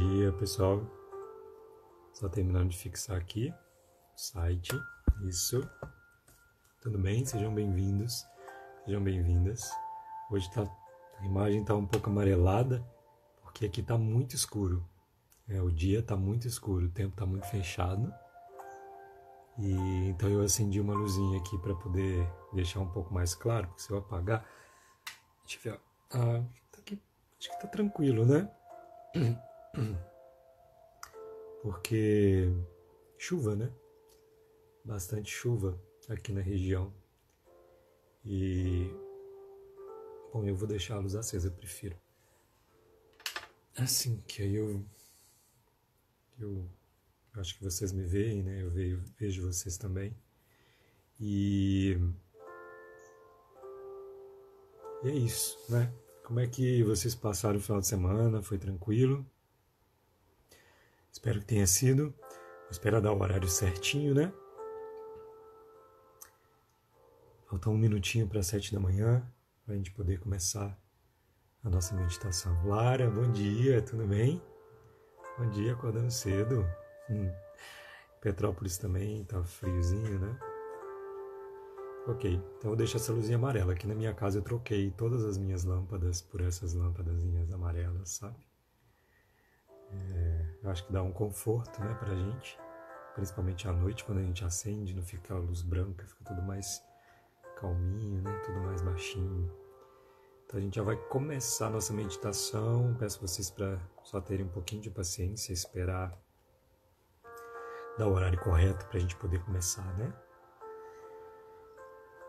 dia, pessoal. Só terminando de fixar aqui o site. Isso. Tudo bem? Sejam bem-vindos. Sejam bem-vindas. Hoje a imagem está um pouco amarelada, porque aqui está muito escuro. O dia está muito escuro, o tempo está muito fechado. E então eu acendi uma luzinha aqui para poder deixar um pouco mais claro, porque se eu apagar, deixa eu ver, tá aqui, acho que tá tranquilo, né? Porque chuva, né? Bastante chuva aqui na região. E bom, eu vou deixar a luz acesa, eu prefiro. Assim que aí eu acho que vocês me veem, né? Eu vejo vocês também. E é isso, né? Como é que vocês passaram o final de semana? Foi tranquilo? Espero que tenha sido. Vou esperar dar o horário certinho, né? Falta um minutinho para 7 da manhã, para a gente poder começar a nossa meditação. Lara, bom dia, tudo bem? Bom dia, acordando cedo. Petrópolis também, tá friozinho, né? Ok, então eu vou deixar essa luzinha amarela. Aqui na minha casa eu troquei todas as minhas lâmpadas por essas lâmpadazinhas amarelas, sabe? Eu acho que dá um conforto, né, pra gente. Principalmente à noite, quando a gente acende, não fica a luz branca, fica tudo mais calminho, né? Tudo mais baixinho. Então a gente já vai começar a nossa meditação. Peço vocês para só terem um pouquinho de paciência, esperar dar o horário correto para a gente poder começar, né?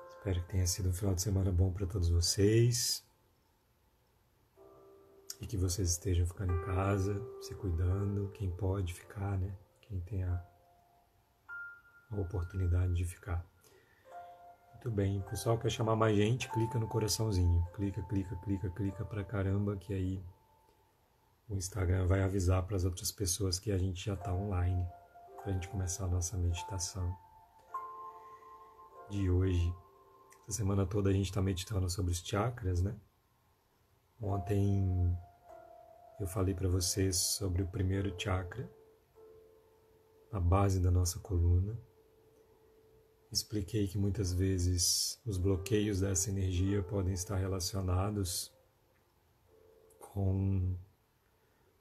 Espero que tenha sido um final de semana bom para todos vocês e que vocês estejam ficando em casa, se cuidando, quem pode ficar, né? Quem tem a oportunidade de ficar. Muito bem, o pessoal quer chamar mais gente, clica no coraçãozinho, clica pra caramba, que aí o Instagram vai avisar para as outras pessoas que a gente já está online, para a gente começar a nossa meditação de hoje. Essa semana toda a gente está meditando sobre os chakras, né? Ontem eu falei para vocês sobre o primeiro chakra, a base da nossa coluna. Expliquei que muitas vezes os bloqueios dessa energia podem estar relacionados com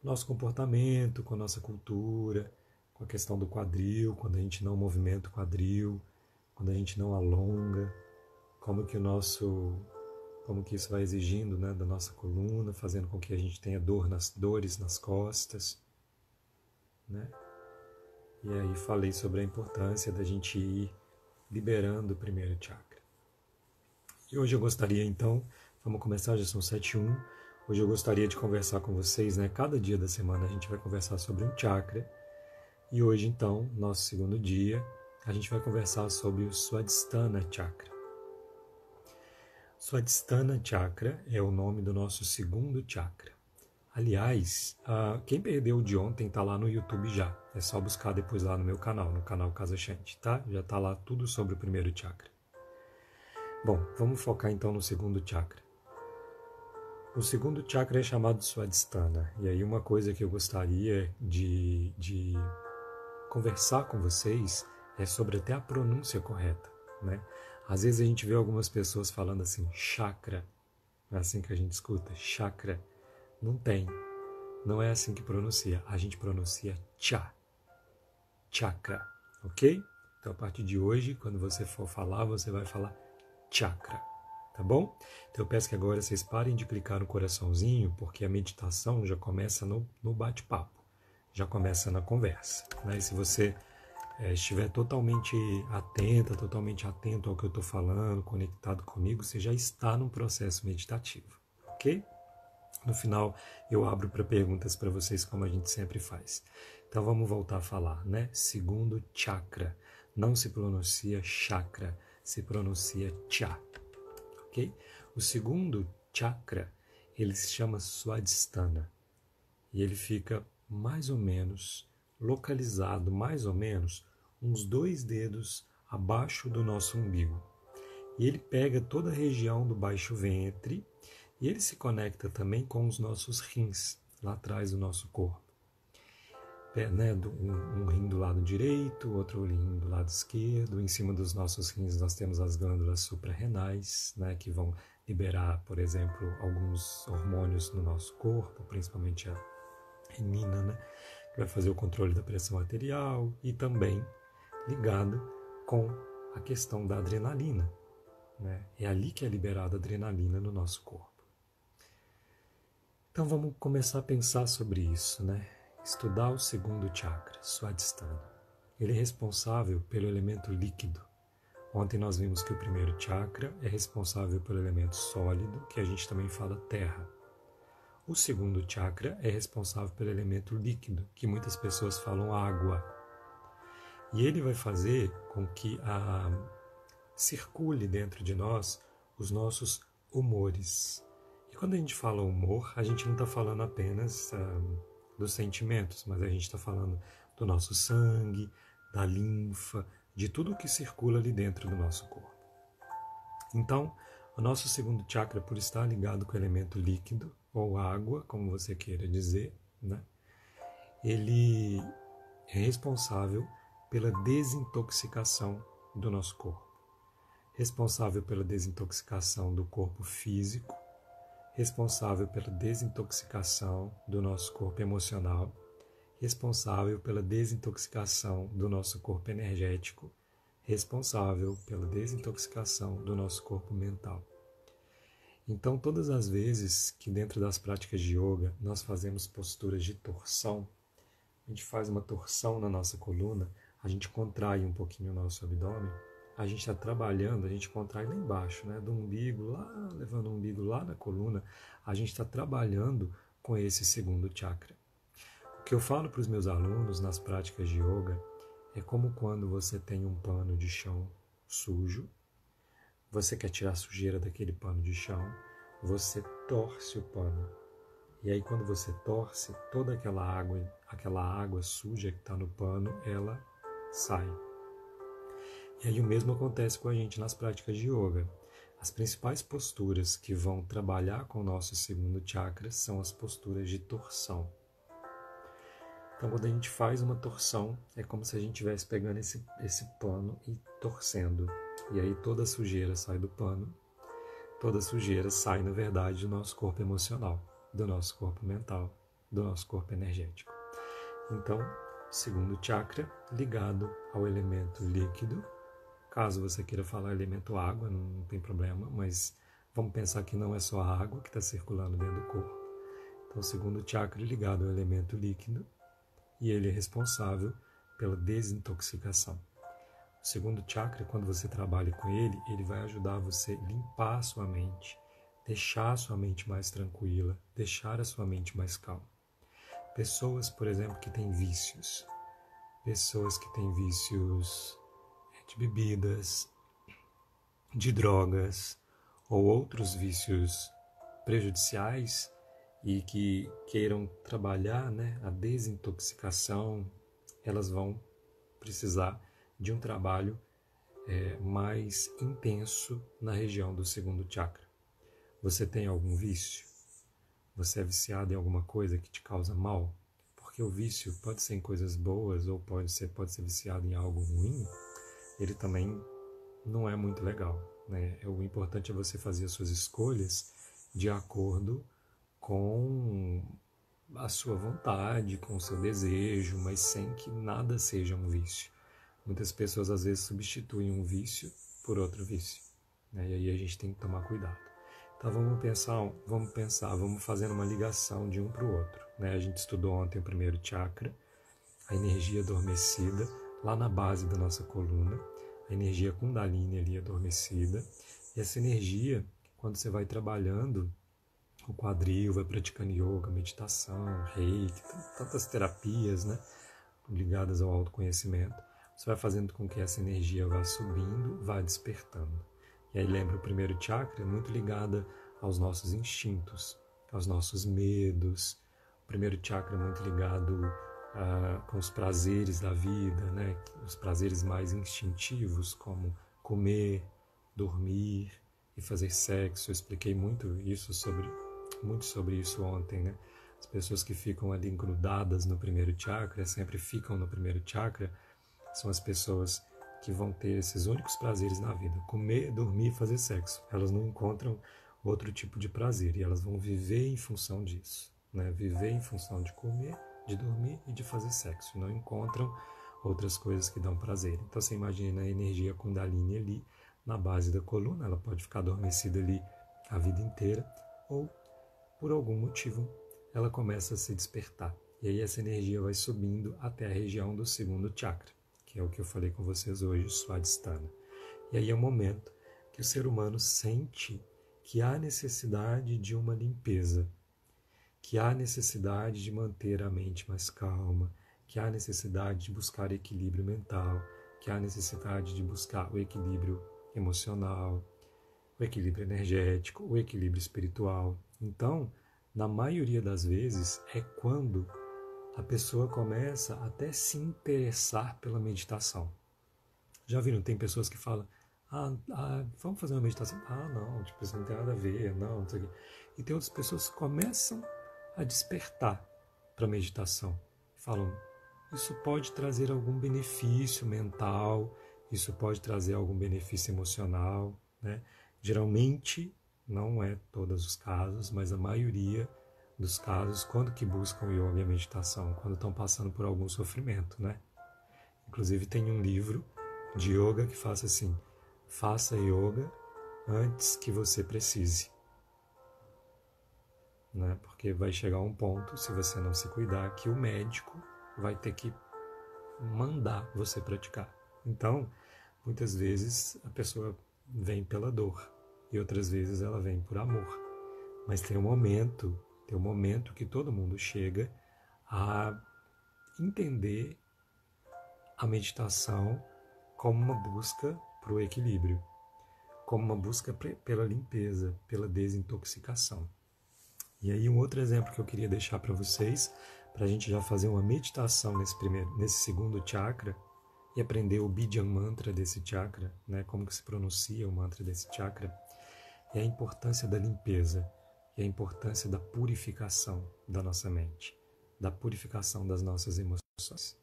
nosso comportamento, com a nossa cultura, com a questão do quadril, quando a gente não movimenta o quadril, quando a gente não alonga, como que isso vai exigindo, né, da nossa coluna, fazendo com que a gente tenha dores nas costas, né? E aí falei sobre a importância da gente ir liberando o primeiro chakra. E hoje eu gostaria então, vamos começar, já são 7h01, hoje eu gostaria de conversar com vocês, né? Cada dia da semana a gente vai conversar sobre um chakra, e hoje então, nosso segundo dia, a gente vai conversar sobre o Swadhisthana Chakra. Swadhisthana Chakra é o nome do nosso segundo chakra. Aliás, quem perdeu o de ontem está lá no YouTube já. É só buscar depois lá no meu canal, no canal Casa Shanti, tá? Já está lá tudo sobre o primeiro chakra. Bom, vamos focar então no segundo chakra. O segundo chakra é chamado Swadhisthana. E aí uma coisa que eu gostaria de conversar com vocês é sobre até a pronúncia correta, né? Às vezes a gente vê algumas pessoas falando assim, chakra. É assim que a gente escuta, chakra. Não tem. Não é assim que pronuncia. A gente pronuncia chakra, ok? Então, a partir de hoje, quando você for falar, você vai falar chakra, tá bom? Então, eu peço que agora vocês parem de clicar no coraçãozinho, porque a meditação já começa no bate-papo, já começa na conversa, né? E se você estiver totalmente atento ao que eu estou falando, conectado comigo, você já está num processo meditativo, ok? No final, eu abro para perguntas para vocês, como a gente sempre faz. Então, vamos voltar a falar, né? Segundo chakra. Não se pronuncia chakra, se pronuncia cha. Ok? O segundo chakra, ele se chama Swadhisthana. E ele fica mais ou menos localizado, mais ou menos, uns 2 dedos abaixo do nosso umbigo. E ele pega toda a região do baixo ventre. E ele se conecta também com os nossos rins, lá atrás do nosso corpo. né, um rim do lado direito, outro rim do lado esquerdo. Em cima dos nossos rins nós temos as glândulas suprarrenais, né, que vão liberar, por exemplo, alguns hormônios no nosso corpo, principalmente a renina, né, que vai fazer o controle da pressão arterial, e também ligado com a questão da adrenalina, né? É ali que é liberada a adrenalina no nosso corpo. Então vamos começar a pensar sobre isso, né? Estudar o segundo chakra, Swadhisthana. Ele é responsável pelo elemento líquido. Ontem nós vimos que o primeiro chakra é responsável pelo elemento sólido, que a gente também fala terra. O segundo chakra é responsável pelo elemento líquido, que muitas pessoas falam água. E ele vai fazer com que circule dentro de nós os nossos humores. E quando a gente fala humor, a gente não está falando apenas dos sentimentos, mas a gente está falando do nosso sangue, da linfa, de tudo que circula ali dentro do nosso corpo. Então, o nosso segundo chakra, por estar ligado com o elemento líquido, ou água, como você queira dizer, né? Ele é responsável pela desintoxicação do nosso corpo, responsável pela desintoxicação do corpo físico, responsável pela desintoxicação do nosso corpo emocional, responsável pela desintoxicação do nosso corpo energético, responsável pela desintoxicação do nosso corpo mental. Então, todas as vezes que dentro das práticas de yoga nós fazemos posturas de torção, a gente faz uma torção na nossa coluna, a gente contrai um pouquinho o nosso abdômen, a gente está trabalhando, a gente contrai lá embaixo, né, do umbigo, lá, levando o umbigo lá na coluna, a gente está trabalhando com esse segundo chakra. O que eu falo para os meus alunos nas práticas de yoga é como quando você tem um pano de chão sujo, você quer tirar a sujeira daquele pano de chão, você torce o pano. E aí quando você torce, toda aquela água suja que está no pano, ela sai. E aí o mesmo acontece com a gente nas práticas de yoga. As principais posturas que vão trabalhar com o nosso segundo chakra são as posturas de torção. Então quando a gente faz uma torção, é como se a gente estivesse pegando esse pano e torcendo. E aí toda a sujeira sai do pano, toda a sujeira sai, na verdade, do nosso corpo emocional, do nosso corpo mental, do nosso corpo energético. Então, segundo chakra, ligado ao elemento líquido. Caso você queira falar elemento água, não tem problema, mas vamos pensar que não é só a água que está circulando dentro do corpo. Então, segundo chakra ligado ao elemento líquido, e ele é responsável pela desintoxicação. O segundo chakra, quando você trabalha com ele, ele vai ajudar você a limpar a sua mente, deixar a sua mente mais tranquila, deixar a sua mente mais calma. Pessoas, por exemplo, que têm vícios, de bebidas, de drogas ou outros vícios prejudiciais e que queiram trabalhar, né, a desintoxicação, elas vão precisar de um trabalho mais intenso na região do segundo chakra. Você tem algum vício? Você é viciado em alguma coisa que te causa mal? Porque o vício pode ser em coisas boas ou pode ser viciado em algo ruim. Ele também não é muito legal, né? O importante é você fazer as suas escolhas de acordo com a sua vontade, com o seu desejo, mas sem que nada seja um vício. Muitas pessoas às vezes substituem um vício por outro vício, né? E aí a gente tem que tomar cuidado. Então vamos fazendo uma ligação de um para o outro, né? A gente estudou ontem o primeiro chakra, a energia adormecida lá na base da nossa coluna, a energia Kundalini ali adormecida. E essa energia, quando você vai trabalhando o quadril, vai praticando yoga, meditação, reiki, tantas terapias, né, ligadas ao autoconhecimento, você vai fazendo com que essa energia vá subindo, vá despertando. E aí lembra, o primeiro chakra é muito ligada aos nossos instintos, aos nossos medos. O primeiro chakra é muito ligado com os prazeres da vida, né? Os prazeres mais instintivos, como comer, dormir e fazer sexo. Eu expliquei muito sobre isso ontem, né? As pessoas que ficam ali grudadas no primeiro chakra, sempre ficam no primeiro chakra, são as pessoas que vão ter esses únicos prazeres na vida: comer, dormir e fazer sexo. Elas não encontram outro tipo de prazer e elas vão viver em função disso, né? Viver em função de comer, de dormir e de fazer sexo. Não encontram outras coisas que dão prazer. Então você imagina a energia Kundalini ali na base da coluna, ela pode ficar adormecida ali a vida inteira ou por algum motivo ela começa a se despertar. E aí essa energia vai subindo até a região do segundo chakra, que é o que eu falei com vocês hoje, Swadhisthana. E aí é o momento que o ser humano sente que há necessidade de uma limpeza, que há necessidade de manter a mente mais calma, que há necessidade de buscar equilíbrio mental, que há necessidade de buscar o equilíbrio emocional, o equilíbrio energético, o equilíbrio espiritual. Então, na maioria das vezes, é quando a pessoa começa até se interessar pela meditação. Já viram? Tem pessoas que falam: vamos fazer uma meditação? Não, tipo, isso não tem nada a ver, não sei o quê. E tem outras pessoas que começam a despertar para a meditação. Falam: isso pode trazer algum benefício mental, isso pode trazer algum benefício emocional, né? Geralmente, não é todos os casos, mas a maioria dos casos, quando que buscam yoga e a meditação? Quando estão passando por algum sofrimento, né? Inclusive tem um livro de yoga que faz assim: faça yoga antes que você precise. Né? Porque vai chegar um ponto, se você não se cuidar, que o médico vai ter que mandar você praticar. Então, muitas vezes a pessoa vem pela dor e outras vezes ela vem por amor. Mas tem um momento que todo mundo chega a entender a meditação como uma busca para o equilíbrio, como uma busca pela limpeza, pela desintoxicação. E aí um outro exemplo que eu queria deixar para vocês, para a gente já fazer uma meditação nesse segundo chakra e aprender o Bijan Mantra desse chakra, né? Como que se pronuncia o mantra desse chakra, é a importância da limpeza, e a importância da purificação da nossa mente, da purificação das nossas emoções.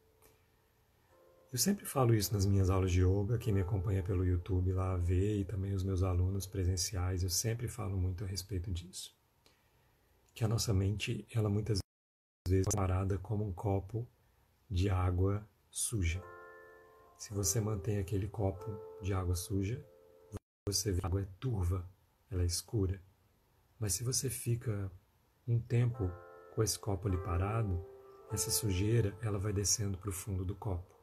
Eu sempre falo isso nas minhas aulas de yoga, quem me acompanha pelo YouTube lá vê, e também os meus alunos presenciais, eu sempre falo muito a respeito disso. Que a nossa mente, ela muitas vezes é parada como um copo de água suja. Se você mantém aquele copo de água suja, você vê que a água é turva, ela é escura. Mas se você fica um tempo com esse copo ali parado, essa sujeira ela vai descendo para o fundo do copo.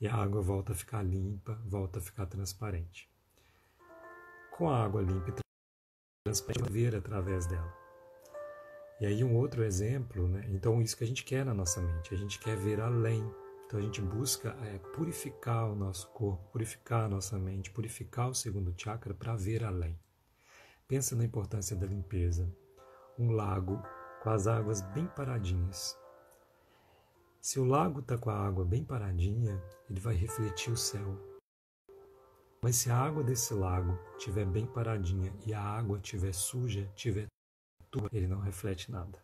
E a água volta a ficar limpa, volta a ficar transparente. Com a água limpa e transparente, vai ver através dela. E aí um outro exemplo, né? Então isso que a gente quer na nossa mente, a gente quer ver além. Então a gente busca purificar o nosso corpo, purificar a nossa mente, purificar o segundo chakra para ver além. Pensa na importância da limpeza. Um lago com as águas bem paradinhas. Se o lago está com a água bem paradinha, ele vai refletir o céu. Mas se a água desse lago estiver bem paradinha e a água estiver suja, estiver turva, ele não reflete nada.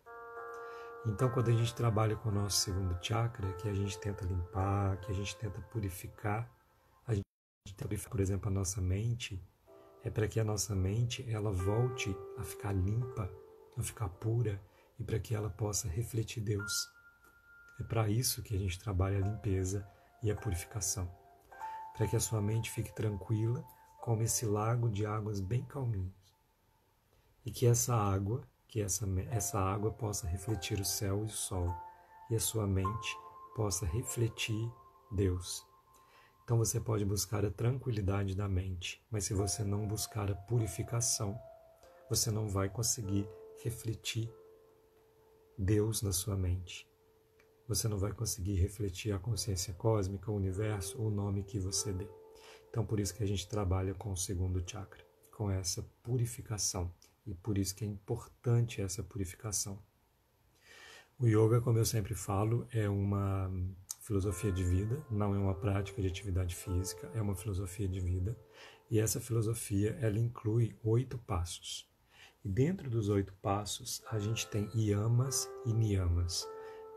Então, quando a gente trabalha com o nosso segundo chakra, que a gente tenta limpar, que a gente tenta purificar, a gente tenta purificar, por exemplo, a nossa mente, é para que a nossa mente ela volte a ficar limpa, a ficar pura, e para que ela possa refletir Deus. É para isso que a gente trabalha a limpeza e a purificação. Para que a sua mente fique tranquila, como esse lago de águas bem calminhas. E que essa água possa refletir o céu e o sol, e a sua mente possa refletir Deus. Então você pode buscar a tranquilidade da mente, mas se você não buscar a purificação, você não vai conseguir refletir Deus na sua mente. Você não vai conseguir refletir a consciência cósmica, o universo, o nome que você dê. Então por isso que a gente trabalha com o segundo chakra, com essa purificação. E por isso que é importante essa purificação. O yoga, como eu sempre falo, é uma filosofia de vida, não é uma prática de atividade física, é uma filosofia de vida. E essa filosofia, ela inclui 8 passos. E dentro dos 8 passos, a gente tem yamas e niyamas,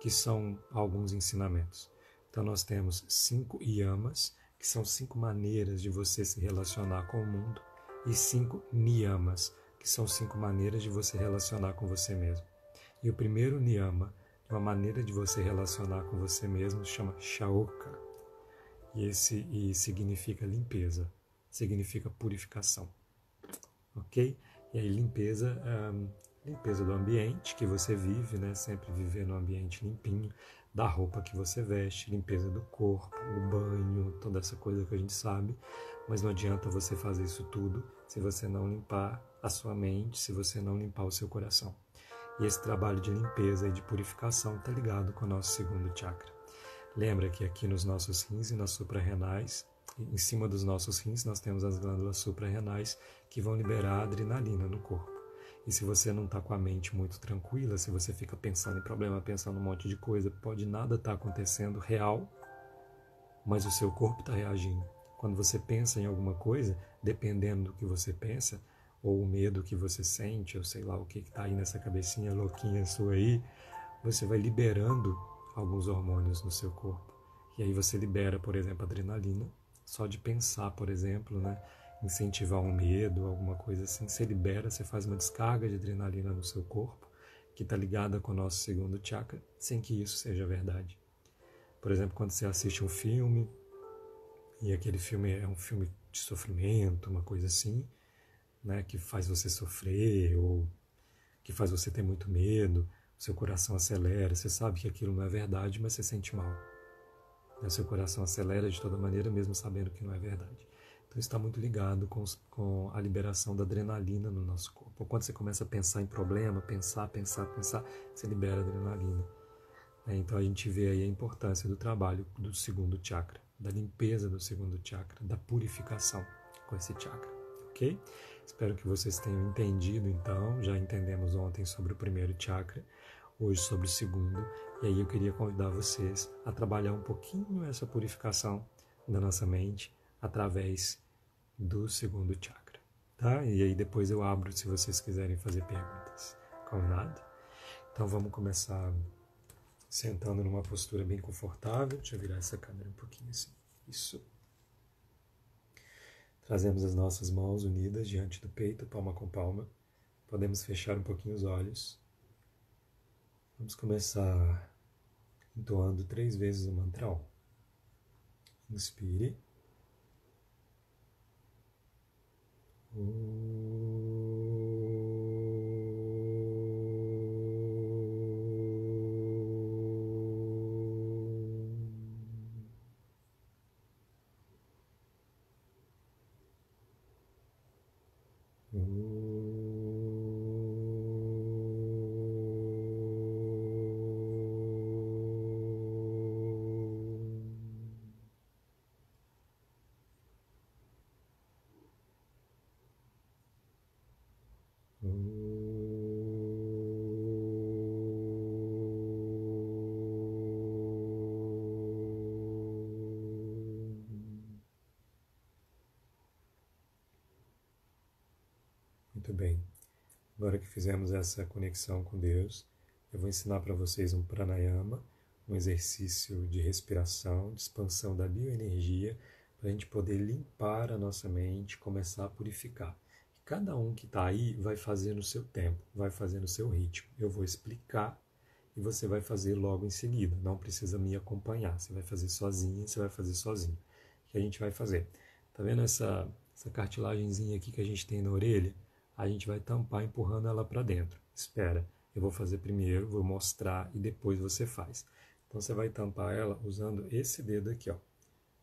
que são alguns ensinamentos. Então nós temos 5 yamas, que são 5 maneiras de você se relacionar com o mundo, e 5 niyamas, que são 5 maneiras de você relacionar com você mesmo. E o primeiro niyama, uma maneira de você relacionar com você mesmo, chama Shaoka. E significa limpeza, significa purificação. Ok? E aí limpeza do ambiente que você vive, né? Sempre viver num ambiente limpinho, da roupa que você veste, limpeza do corpo, o banho, toda essa coisa que a gente sabe. Mas não adianta você fazer isso tudo se você não limpar a sua mente, se você não limpar o seu coração. E esse trabalho de limpeza e de purificação está ligado com o nosso segundo chakra. Lembra que aqui nos nossos rins e nas suprarrenais, em cima dos nossos rins, nós temos as glândulas suprarrenais que vão liberar adrenalina no corpo. E se você não está com a mente muito tranquila, se você fica pensando em problema, pensando um monte de coisa, pode nada estar acontecendo real, mas o seu corpo está reagindo. Quando você pensa em alguma coisa, dependendo do que você pensa, ou o medo que você sente, ou sei lá o que está aí nessa cabecinha louquinha sua aí, você vai liberando alguns hormônios no seu corpo. E aí você libera, por exemplo, adrenalina, só de pensar, por exemplo, né, incentivar um medo, alguma coisa assim, você libera, você faz uma descarga de adrenalina no seu corpo, que está ligada com o nosso segundo chakra, sem que isso seja verdade. Por exemplo, quando você assiste um filme, e aquele filme é um filme de sofrimento, uma coisa assim, né, que faz você sofrer, ou que faz você ter muito medo, seu coração acelera, você sabe que aquilo não é verdade, mas você sente mal. Seu coração acelera de toda maneira, mesmo sabendo que não é verdade. Então está muito ligado com a liberação da adrenalina no nosso corpo. Quando você começa a pensar em problema, pensar, você libera adrenalina. Então a gente vê aí a importância do trabalho do segundo chakra, da limpeza do segundo chakra, da purificação com esse chakra, ok? Espero que vocês tenham entendido então, já entendemos ontem sobre o primeiro chakra, hoje sobre o segundo, e aí eu queria convidar vocês a trabalhar um pouquinho essa purificação da nossa mente através do segundo chakra, tá? E aí depois eu abro se vocês quiserem fazer perguntas, combinado? Então vamos começar sentando numa postura bem confortável. Deixa eu virar essa câmera um pouquinho assim. Isso. Trazemos as nossas mãos unidas diante do peito, palma com palma. Podemos fechar um pouquinho os olhos. Vamos começar entoando 3 vezes o mantra Om. Inspire. Muito bem. Agora que fizemos essa conexão com Deus, eu vou ensinar para vocês um pranayama, um exercício de respiração, de expansão da bioenergia, para a gente poder limpar a nossa mente, começar a purificar. E cada um que está aí vai fazer no seu tempo, vai fazer no seu ritmo. Eu vou explicar e você vai fazer logo em seguida. Não precisa me acompanhar. Você vai fazer sozinha, você vai fazer sozinho. O que a gente vai fazer? Tá vendo essa cartilagenzinha aqui que a gente tem na orelha? A gente vai tampar empurrando ela para dentro. Espera, eu vou fazer primeiro, vou mostrar e depois você faz. Então você vai tampar ela usando esse dedo aqui, ó,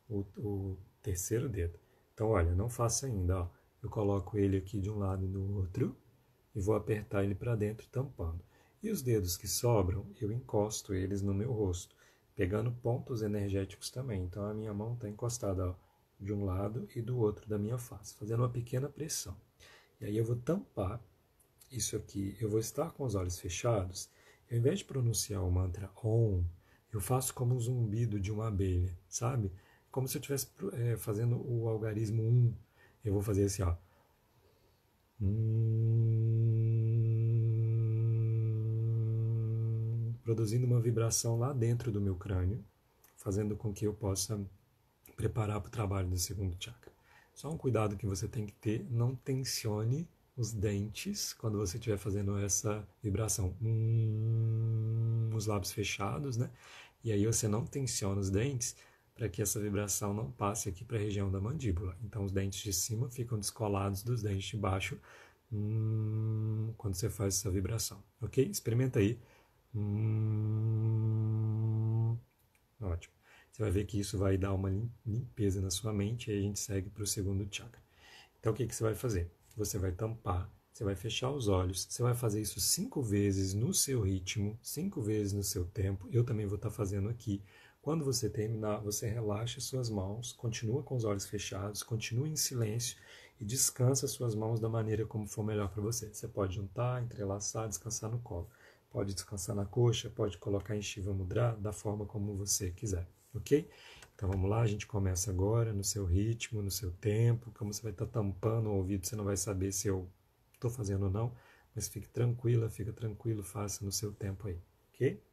o terceiro dedo. Então olha, não faça ainda, ó. Eu coloco ele aqui de um lado e do outro e vou apertar ele para dentro tampando. E os dedos que sobram, eu encosto eles no meu rosto, pegando pontos energéticos também. Então a minha mão está encostada, ó, de um lado e do outro da minha face, fazendo uma pequena pressão. E aí eu vou tampar isso aqui, eu vou estar com os olhos fechados, e ao invés de pronunciar o mantra Om, eu faço como um zumbido de uma abelha, sabe? Como se eu estivesse fazendo o algarismo 1. Eu vou fazer assim, ó. produzindo uma vibração lá dentro do meu crânio, fazendo com que eu possa preparar para o trabalho do segundo chakra. Só um cuidado que você tem que ter, não tensione os dentes quando você estiver fazendo essa vibração. Os lábios fechados, né? E aí você não tensiona os dentes para que essa vibração não passe aqui para a região da mandíbula. Então os dentes de cima ficam descolados dos dentes de baixo quando você faz essa vibração, ok? Experimenta aí. Ótimo. Você vai ver que isso vai dar uma limpeza na sua mente e aí a gente segue para o segundo chakra. Então o que você vai fazer? Você vai tampar, você vai fechar os olhos, você vai fazer isso 5 vezes no seu ritmo, 5 vezes no seu tempo. Eu também vou estar fazendo aqui. Quando você terminar, você relaxa suas mãos, continua com os olhos fechados, continua em silêncio e descansa suas mãos da maneira como for melhor para você. Você pode juntar, entrelaçar, descansar no colo. Pode descansar na coxa, pode colocar em Shiva Mudra, da forma como você quiser, ok? Então vamos lá, a gente começa agora no seu ritmo, no seu tempo. Como você vai estar tampando o ouvido, você não vai saber se eu estou fazendo ou não, mas fique tranquila, fica tranquilo, faça no seu tempo aí, ok?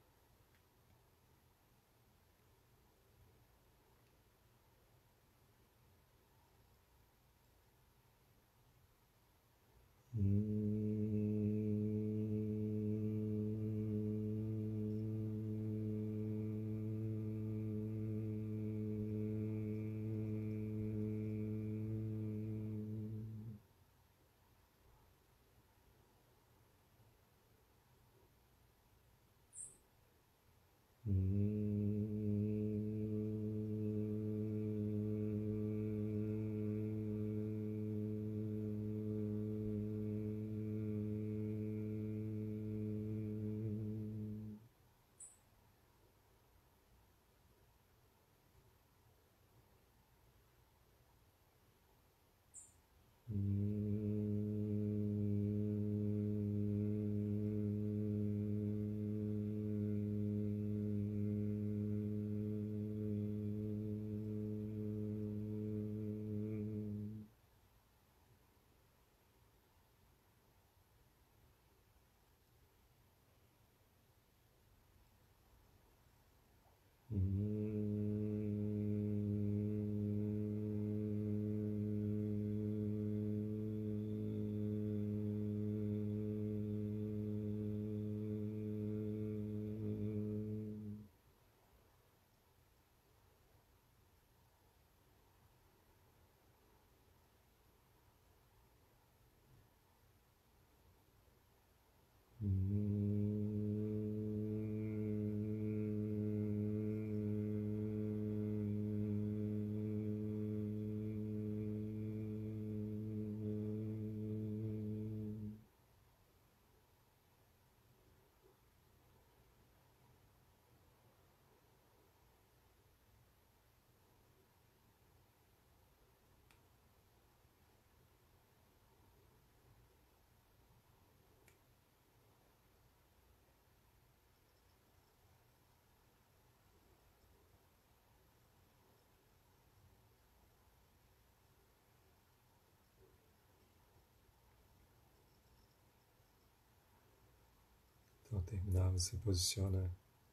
Então, ao terminar, você posiciona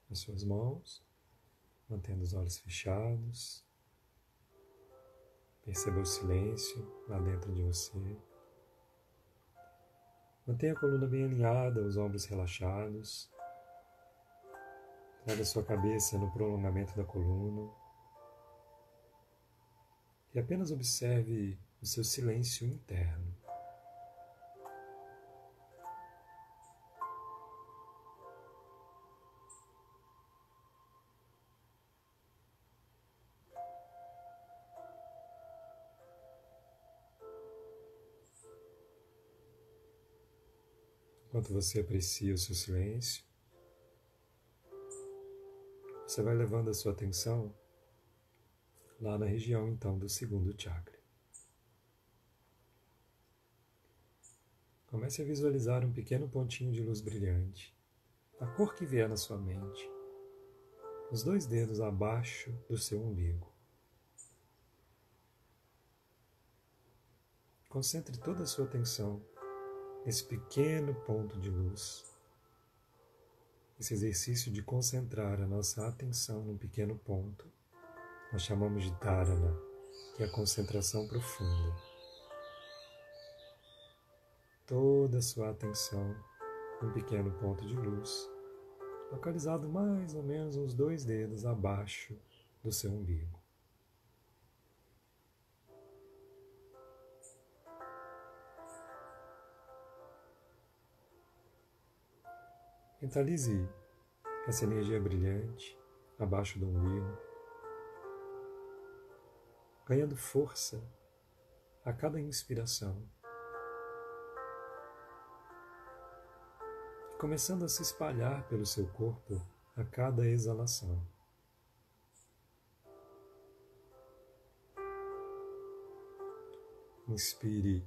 as suas mãos, mantendo os olhos fechados. Perceba o silêncio lá dentro de você. Mantenha a coluna bem alinhada, os ombros relaxados. Traga sua cabeça no prolongamento da coluna. E apenas observe o seu silêncio interno. Enquanto você aprecia o seu silêncio, você vai levando a sua atenção lá na região, então, do segundo chakra. Comece a visualizar um pequeno pontinho de luz brilhante, da cor que vier na sua mente, os 2 dedos abaixo do seu umbigo. Concentre toda a sua atenção nesse pequeno ponto de luz esse exercício de concentrar a nossa atenção num pequeno ponto, nós chamamos de dharana, que é a concentração profunda. Toda a sua atenção num pequeno ponto de luz, localizado mais ou menos uns 2 dedos abaixo do seu umbigo. Mentalize essa energia brilhante abaixo do umbigo, ganhando força a cada inspiração, e começando a se espalhar pelo seu corpo a cada exalação. Inspire,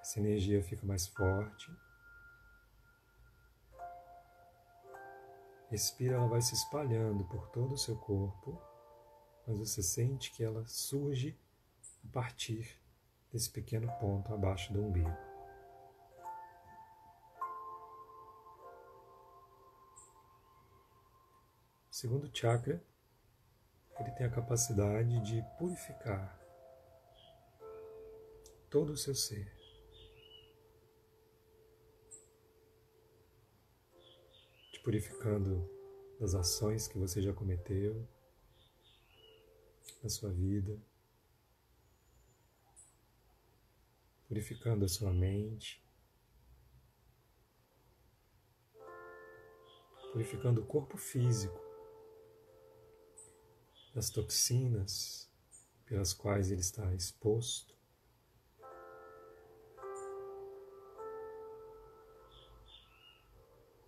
essa energia fica mais forte. Expira, ela vai se espalhando por todo o seu corpo, mas você sente que ela surge a partir desse pequeno ponto abaixo do umbigo. O segundo chakra, ele tem a capacidade de purificar todo o seu ser. Purificando das ações que você já cometeu na sua vida, purificando a sua mente, purificando o corpo físico das toxinas pelas quais ele está exposto,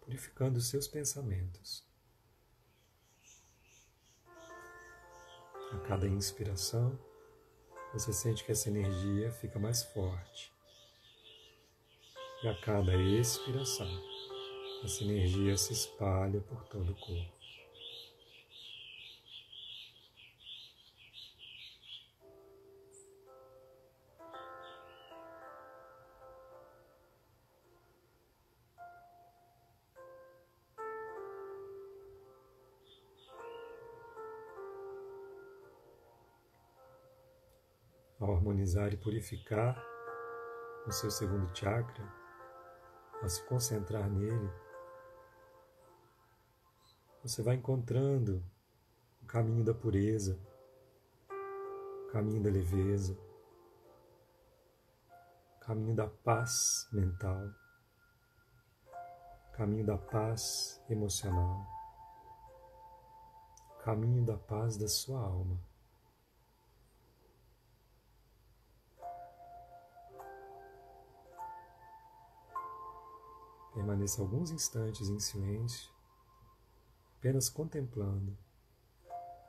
purificando os seus pensamentos. A cada inspiração, você sente que essa energia fica mais forte. E a cada expiração, essa energia se espalha por todo o corpo. Ao harmonizar e purificar o seu segundo chakra, ao se concentrar nele, você vai encontrando o caminho da pureza, o caminho da leveza, o caminho da paz mental, o caminho da paz emocional, o caminho da paz da sua alma. Permaneça alguns instantes em silêncio, apenas contemplando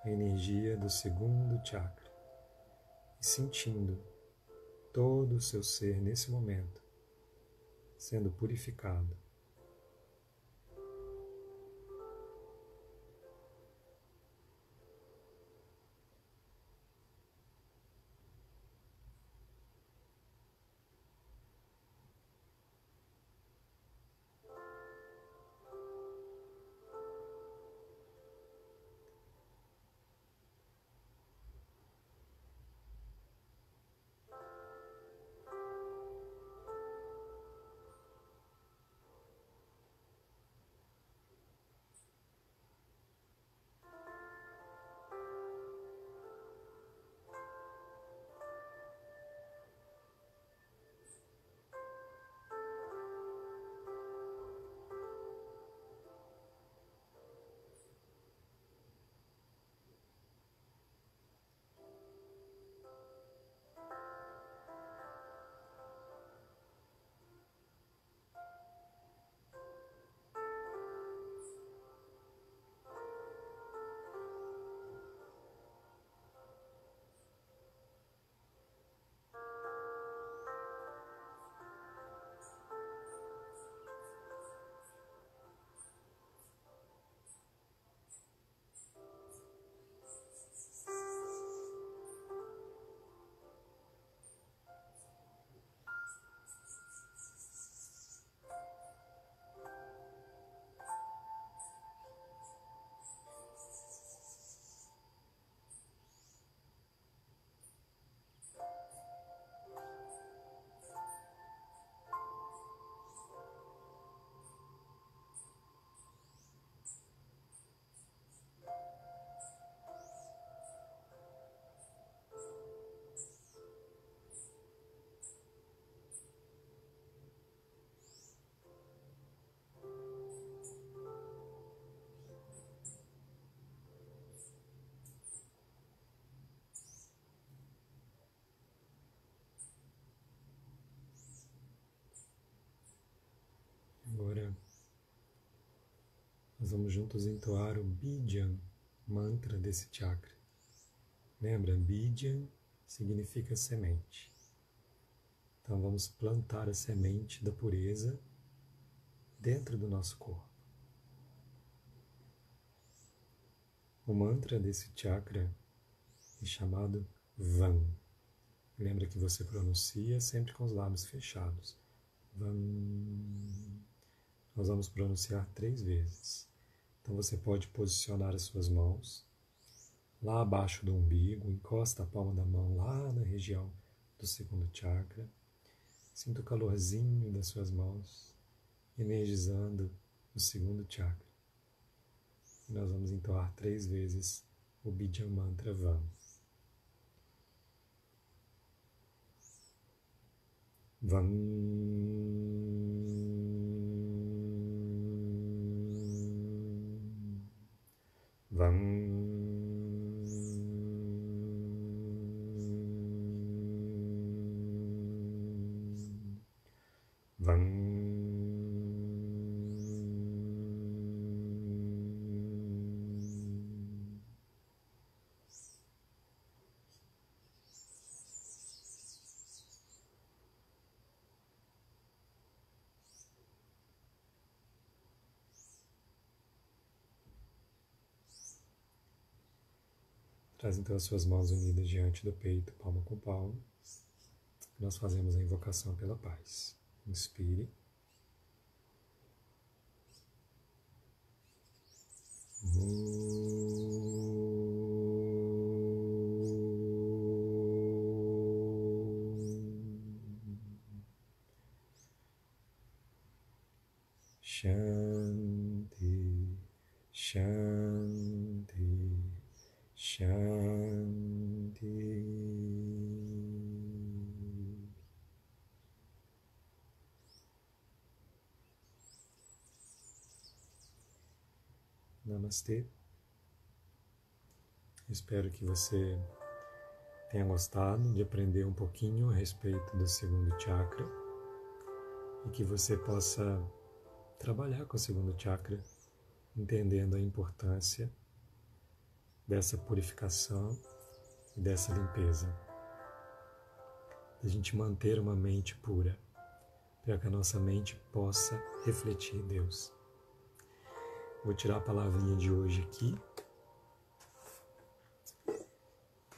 a energia do segundo chakra e sentindo todo o seu ser nesse momento sendo purificado. vamos juntos entoar o Bijan, mantra desse chakra. Lembra, Bijan significa semente. Então vamos plantar a semente da pureza dentro do nosso corpo. O mantra desse chakra é chamado Vam. Lembra que você pronuncia sempre com os lábios fechados. Vam. Nós vamos pronunciar 3 vezes. Então você pode posicionar as suas mãos lá abaixo do umbigo, encosta a palma da mão lá na região do segundo chakra. Sinta o calorzinho das suas mãos, energizando o segundo chakra. E nós vamos entoar 3 vezes o Bijan Mantra Vam. Vam. Vam. Vam. Traz então as suas mãos unidas diante do peito, palma com palma. Nós fazemos a invocação pela paz. Inspire. Shanti, Shanti, Shanti. Namastê. Espero que você tenha gostado de aprender um pouquinho a respeito do segundo chakra e que você possa trabalhar com o segundo chakra, entendendo a importância dessa purificação e dessa limpeza. A gente manter uma mente pura, para que a nossa mente possa refletir Deus. Vou tirar a palavrinha de hoje aqui.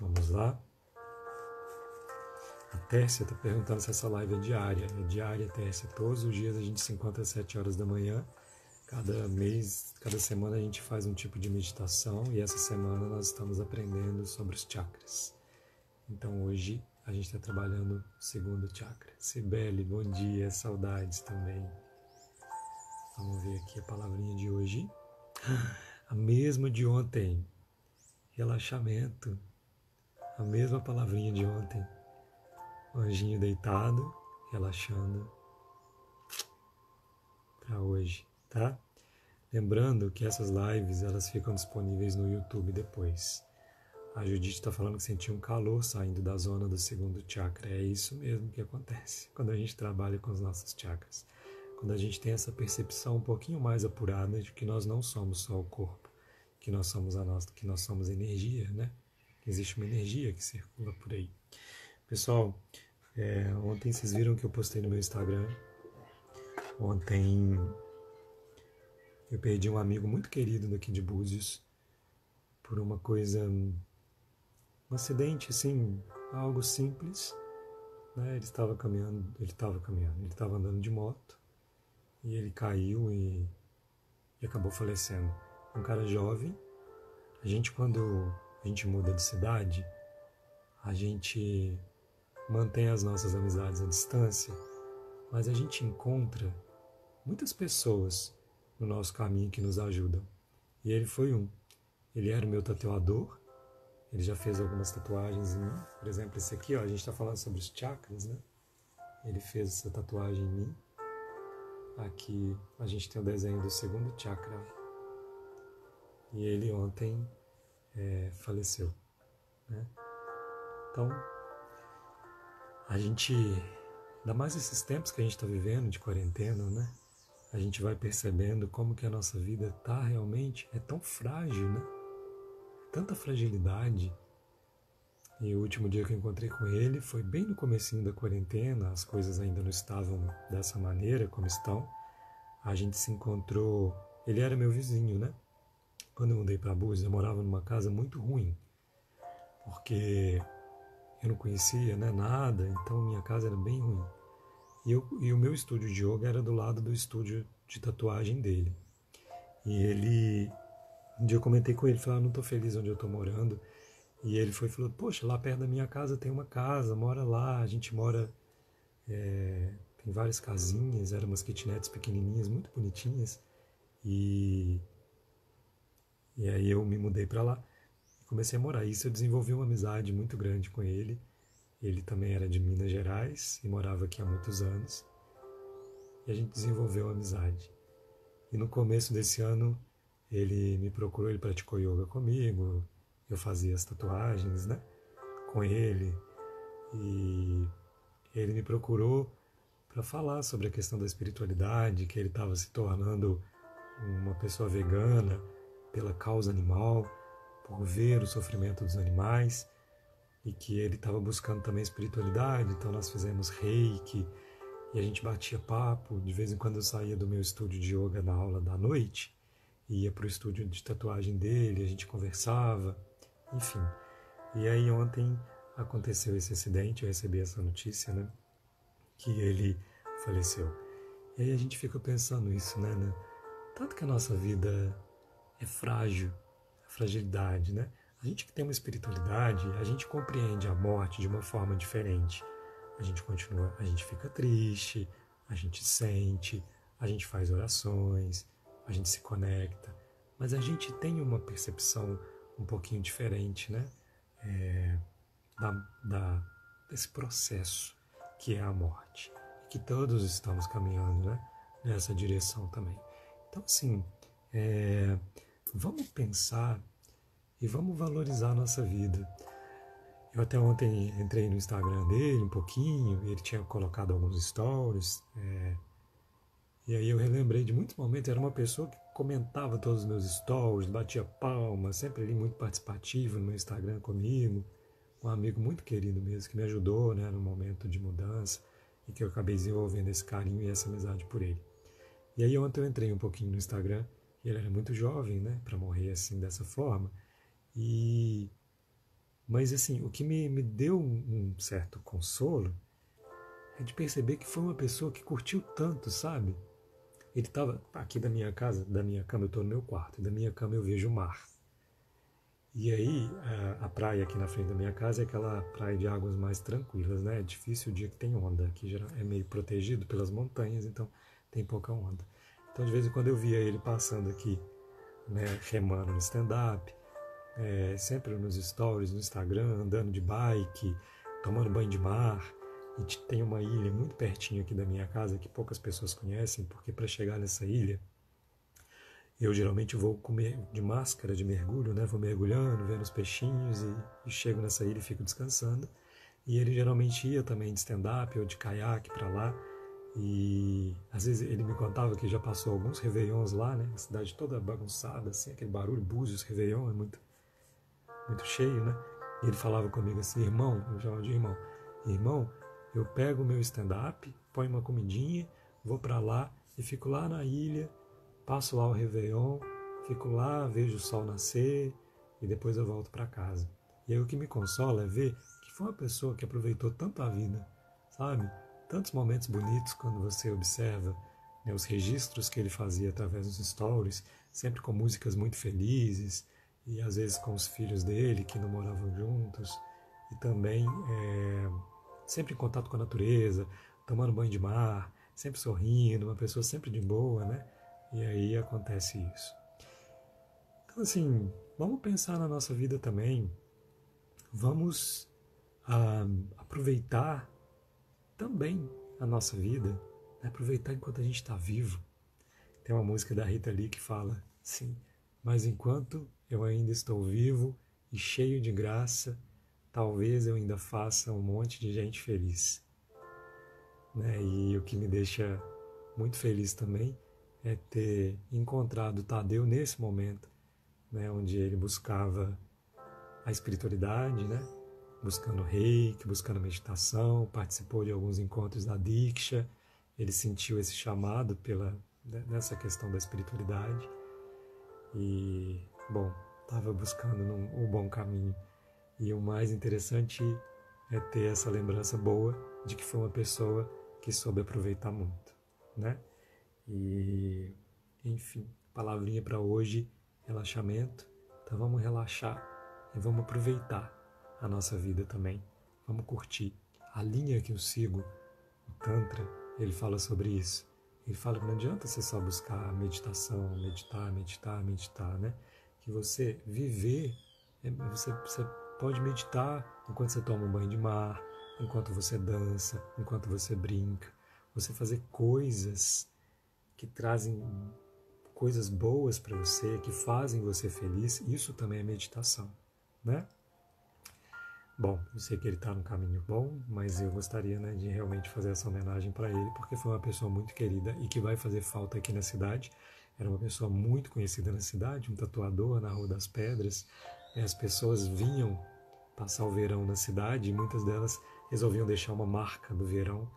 Vamos lá. A Tércia está perguntando se essa live é diária. É diária, Tércia. Todos os dias a gente se encontra às 7 horas da manhã. Cada mês, cada semana a gente faz um tipo de meditação e essa semana nós estamos aprendendo sobre os chakras. Então hoje a gente está trabalhando o segundo chakra. Cibele, bom dia, saudades também. Vamos ver aqui a palavrinha de hoje. A mesma de ontem. Relaxamento. A mesma palavrinha de ontem. O anjinho deitado, relaxando. Para hoje, tá? Lembrando que essas lives elas ficam disponíveis no YouTube depois. A Judite está falando que sentiu um calor saindo da zona do segundo chakra. É isso mesmo que acontece quando a gente trabalha com os nossos chakras. Quando a gente tem essa percepção um pouquinho mais apurada de que nós não somos só o corpo, que nós somos que nós somos energia, né? Que existe uma energia que circula por aí. Pessoal, ontem vocês viram que eu postei no meu Instagram. Ontem eu perdi um amigo muito querido daqui de Búzios por uma coisa, um acidente, assim, algo simples, né? Ele estava andando de moto e ele caiu e acabou falecendo. Um cara jovem. Quando a gente muda de cidade, a gente mantém as nossas amizades à distância, mas a gente encontra muitas pessoas no nosso caminho que nos ajudam. E ele foi um. Ele era o meu tatuador, ele já fez algumas tatuagens em mim. Por exemplo, esse aqui, ó, a gente está falando sobre os chakras, né? Ele fez essa tatuagem em mim. Aqui a gente tem o desenho do segundo chakra. E ele ontem faleceu, né? Então, a gente, ainda mais esses tempos que a gente está vivendo de quarentena, né? a gente vai percebendo como que a nossa vida tá realmente, é tão frágil, né? Tanta fragilidade. E o último dia que eu encontrei com ele foi bem no comecinho da quarentena, as coisas ainda não estavam dessa maneira como estão. A gente se encontrou, ele era meu vizinho, né? Quando eu mudei para Búzios, eu morava numa casa muito ruim, porque eu não conhecia, né, nada, então minha casa era bem ruim. E o meu estúdio de yoga era do lado do estúdio de tatuagem dele. E ele, um dia eu comentei com ele, falei, não estou feliz onde eu estou morando. E ele foi e falou, poxa, lá perto da minha casa tem uma casa, mora lá, a gente mora, tem várias casinhas, eram umas kitnets pequenininhas, muito bonitinhas. E, e aí eu me mudei para lá e comecei a morar. Isso eu desenvolvi uma amizade muito grande com ele. Ele também era de Minas Gerais e morava aqui há muitos anos. E a gente desenvolveu uma amizade. E no começo desse ano ele me procurou, ele praticou yoga comigo, eu fazia as tatuagens, né, com ele. E ele me procurou para falar sobre a questão da espiritualidade, que ele estava se tornando uma pessoa vegana pela causa animal, por ver o sofrimento dos animais, e que ele estava buscando também espiritualidade. Então nós fizemos reiki e a gente batia papo. De vez em quando eu saía do meu estúdio de yoga na aula da noite e ia para o estúdio de tatuagem dele, a gente conversava, enfim. E aí ontem aconteceu esse acidente, eu recebi essa notícia, né, que ele faleceu. E aí a gente fica pensando isso, né? Tanto que a nossa vida é frágil, a fragilidade, né? A gente que tem uma espiritualidade, a gente compreende a morte de uma forma diferente. A gente continua, a gente fica triste, a gente sente, a gente faz orações, a gente se conecta, mas a gente tem uma percepção um pouquinho diferente, né? É, desse processo que é a morte, que todos estamos caminhando, né, nessa direção também. Então, assim, vamos pensar e vamos valorizar a nossa vida. Eu até ontem entrei no Instagram dele um pouquinho, ele tinha colocado alguns stories, e aí eu relembrei de muitos momentos. Era uma pessoa que comentava todos os meus stories, batia palmas, sempre ali muito participativo no meu Instagram comigo, um amigo muito querido mesmo, que me ajudou, né, no momento de mudança, e que eu acabei desenvolvendo esse carinho e essa amizade por ele. E aí ontem eu entrei um pouquinho no Instagram, e ele era muito jovem, né, para morrer assim dessa forma, mas assim, o que me deu um certo consolo é de perceber que foi uma pessoa que curtiu tanto, sabe? Ele estava aqui da minha casa, da minha cama, eu estou no meu quarto, e da minha cama eu vejo o mar. E aí, a praia aqui na frente da minha casa é aquela praia de águas mais tranquilas, né? É difícil o dia que tem onda, aqui é meio protegido pelas montanhas, então tem pouca onda. Então, de vez em quando eu via ele passando aqui, né, remando no stand-up, sempre nos stories, no Instagram, andando de bike, tomando banho de mar. E tem uma ilha muito pertinho aqui da minha casa que poucas pessoas conhecem, porque para chegar nessa ilha eu geralmente vou de máscara de mergulho, né? Vou mergulhando, vendo os peixinhos e chego nessa ilha e fico descansando. E ele geralmente ia também de stand-up ou de caiaque para lá. E às vezes ele me contava que já passou alguns réveillons lá, né? A cidade toda bagunçada, assim, aquele barulho, Búzios, réveillon, é muito, muito cheio, né? E ele falava comigo assim, irmão, eu chamava de irmão, irmão, eu pego o meu stand-up, ponho uma comidinha, vou para lá e fico lá na ilha, passo lá o Réveillon, fico lá, vejo o sol nascer e depois eu volto para casa. E aí o que me consola é ver que foi uma pessoa que aproveitou tanto a vida, sabe? Tantos momentos bonitos quando você observa, né, os registros que ele fazia através dos stories, sempre com músicas muito felizes e às vezes com os filhos dele que não moravam juntos e também sempre em contato com a natureza, tomando banho de mar, sempre sorrindo, uma pessoa sempre de boa, né? E aí acontece isso. Então, assim, vamos pensar na nossa vida também. Vamos aproveitar também a nossa vida, né? Aproveitar enquanto a gente está vivo. Tem uma música da Rita Lee que fala assim, mas enquanto eu ainda estou vivo e cheio de graça, talvez eu ainda faça um monte de gente feliz. Né? E o que me deixa muito feliz também é ter encontrado Tadeu nesse momento, né, onde ele buscava a espiritualidade, né, buscando reiki, buscando meditação, participou de alguns encontros da Diksha, ele sentiu esse chamado nessa questão da espiritualidade e, bom, estava buscando o bom caminho. E o mais interessante é ter essa lembrança boa de que foi uma pessoa que soube aproveitar muito, né? E, enfim, palavrinha para hoje, relaxamento. Então vamos relaxar e vamos aproveitar a nossa vida também. Vamos curtir. A linha que eu sigo, o Tantra, ele fala sobre isso. Ele fala que não adianta você só buscar meditação, meditar, né? Que você viver, você pode meditar enquanto você toma um banho de mar, enquanto você dança, enquanto você brinca. Você fazer coisas que trazem coisas boas para você, que fazem você feliz, isso também é meditação, né? Bom, eu sei que ele está no caminho bom, mas eu gostaria, né, de realmente fazer essa homenagem para ele, porque foi uma pessoa muito querida e que vai fazer falta aqui na cidade. Era uma pessoa muito conhecida na cidade, um tatuador na Rua das Pedras. E as pessoas vinham passar o verão na cidade e muitas delas resolviam deixar uma marca do verão,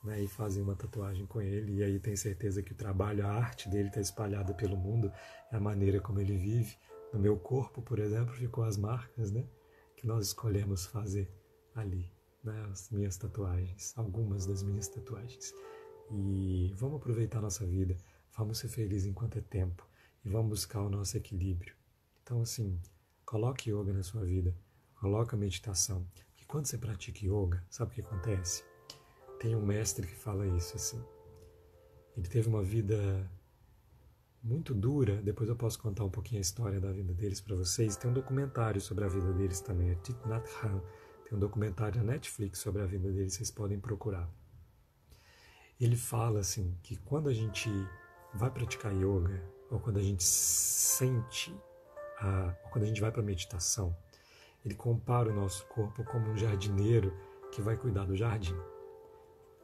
né, e fazer uma tatuagem com ele. E aí tenho certeza que o trabalho, a arte dele está espalhada pelo mundo, é a maneira como ele vive. No meu corpo, por exemplo, ficou as marcas, né, que nós escolhemos fazer ali, né, as minhas tatuagens, algumas das minhas tatuagens. E vamos aproveitar a nossa vida, vamos ser felizes enquanto é tempo e vamos buscar o nosso equilíbrio. Então, assim, coloque yoga na sua vida, coloque a meditação. E quando você pratica yoga, sabe o que acontece? Tem um mestre que fala isso, assim. Ele teve uma vida muito dura, depois eu posso contar um pouquinho a história da vida deles para vocês. Tem um documentário sobre a vida deles também, é Thich Nhat Hanh. Tem um documentário na Netflix sobre a vida deles, vocês podem procurar. Ele fala assim, que quando a gente vai praticar yoga, ou quando a gente sente, ou quando a gente vai para a meditação, ele compara o nosso corpo como um jardineiro que vai cuidar do jardim.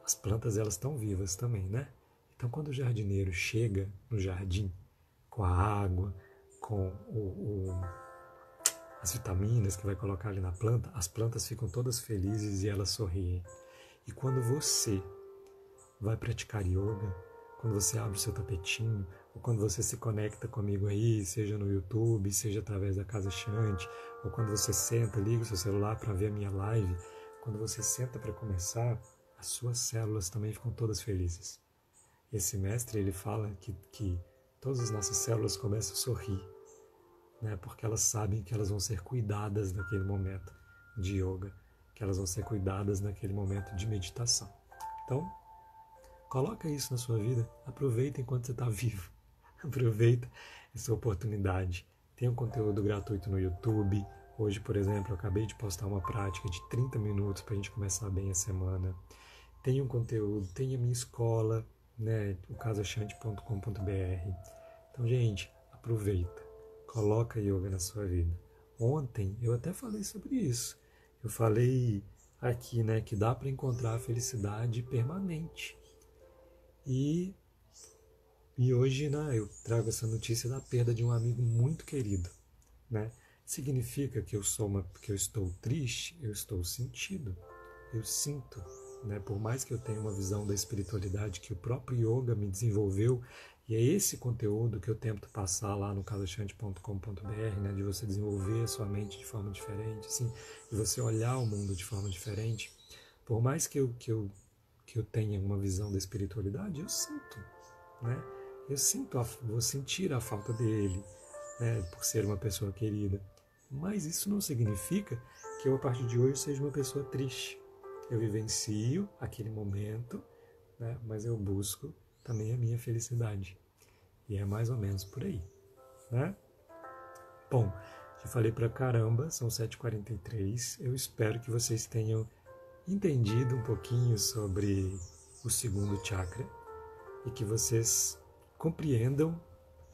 As plantas, elas estão vivas também, né? Então, quando o jardineiro chega no jardim, com a água, com as vitaminas que vai colocar ali na planta, as plantas ficam todas felizes e elas sorriem. E quando você vai praticar yoga, quando você abre o seu tapetinho, ou quando você se conecta comigo aí, seja no YouTube, seja através da Casa Shanti, ou quando você senta, liga o seu celular para ver a minha live, quando você senta para começar, as suas células também ficam todas felizes. Esse mestre, ele fala que todas as nossas células começam a sorrir, né, porque elas sabem que elas vão ser cuidadas naquele momento de yoga, que elas vão ser cuidadas naquele momento de meditação. Então, coloca isso na sua vida, aproveita enquanto você está vivo, aproveita essa oportunidade. Tem um conteúdo gratuito no YouTube. Hoje, por exemplo, eu acabei de postar uma prática de 30 minutos para a gente começar bem a semana. Tem um conteúdo, tem a minha escola, né, o casashanti.com.br. Então, gente, aproveita, coloca yoga na sua vida. Ontem eu até falei sobre isso. Eu falei aqui, né, que dá para encontrar a felicidade permanente. E hoje, né, eu trago essa notícia da perda de um amigo muito querido, né? Significa que que eu estou triste, eu estou sentido, eu sinto, né? Por mais que eu tenha uma visão da espiritualidade que o próprio yoga me desenvolveu, e é esse conteúdo que eu tento passar lá no casashanti.com.br, né? De você desenvolver a sua mente de forma diferente, assim, de você olhar o mundo de forma diferente. Por mais que eu tenha uma visão da espiritualidade, eu sinto, né? Vou sentir a falta dele, né? Por ser uma pessoa querida. Mas isso não significa que eu, a partir de hoje, seja uma pessoa triste. Eu vivencio aquele momento, né? Mas eu busco também a minha felicidade. E é mais ou menos por aí, né? Bom, já falei pra caramba, são 7h43. Eu espero que vocês tenham entendido um pouquinho sobre o segundo chakra e que vocês compreendam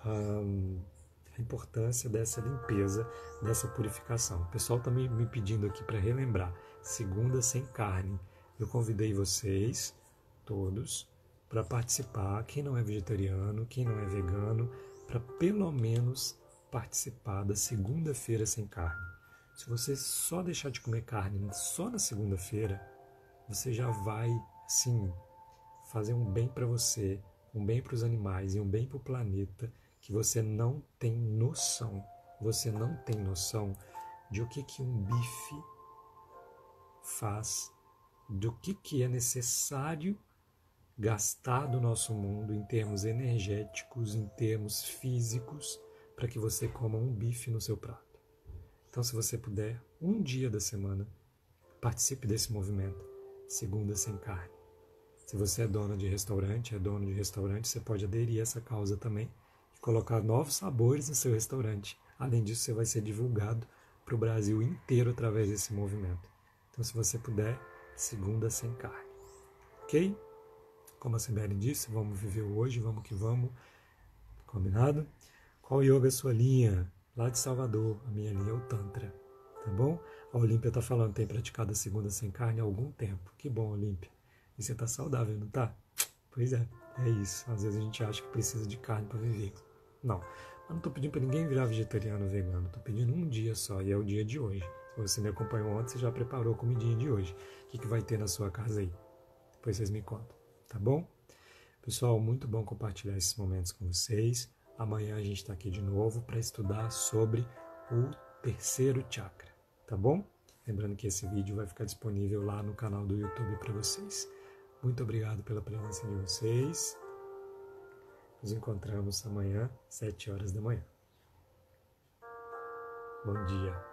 a importância dessa limpeza, dessa purificação. O pessoal está me pedindo aqui para relembrar, segunda sem carne. Eu convidei vocês, todos, para participar, quem não é vegetariano, quem não é vegano, para pelo menos participar da segunda-feira sem carne. Se você só deixar de comer carne só na segunda-feira, você já vai, sim, fazer um bem para você, um bem para os animais e um bem para o planeta que você não tem noção. Você não tem noção de o que um bife faz, do que é necessário gastar do nosso mundo em termos energéticos, em termos físicos, para que você coma um bife no seu prato. Então, se você puder, um dia da semana, participe desse movimento, segunda sem carne. Se você é dono de restaurante, você pode aderir a essa causa também e colocar novos sabores no seu restaurante. Além disso, você vai ser divulgado para o Brasil inteiro através desse movimento. Então, se você puder, segunda sem carne. Ok? Como a Sibeli disse, vamos viver hoje, vamos que vamos. Combinado? Qual yoga é a sua linha? Lá de Salvador, a minha linha é o Tantra. Tá bom? A Olímpia está falando, tem praticado a segunda sem carne há algum tempo. Que bom, Olímpia. E você tá saudável, não tá? Pois é isso. Às vezes a gente acha que precisa de carne para viver. Não. Mas não tô pedindo para ninguém virar vegetariano ou vegano. Tô pedindo um dia só, e é o dia de hoje. Se você me acompanhou ontem, você já preparou a comidinha de hoje. O que vai ter na sua casa aí? Depois vocês me contam, tá bom? Pessoal, muito bom compartilhar esses momentos com vocês. Amanhã a gente está aqui de novo para estudar sobre o terceiro chakra, tá bom? Lembrando que esse vídeo vai ficar disponível lá no canal do YouTube para vocês. Muito obrigado pela presença de vocês. Nos encontramos amanhã, 7 horas da manhã. Bom dia.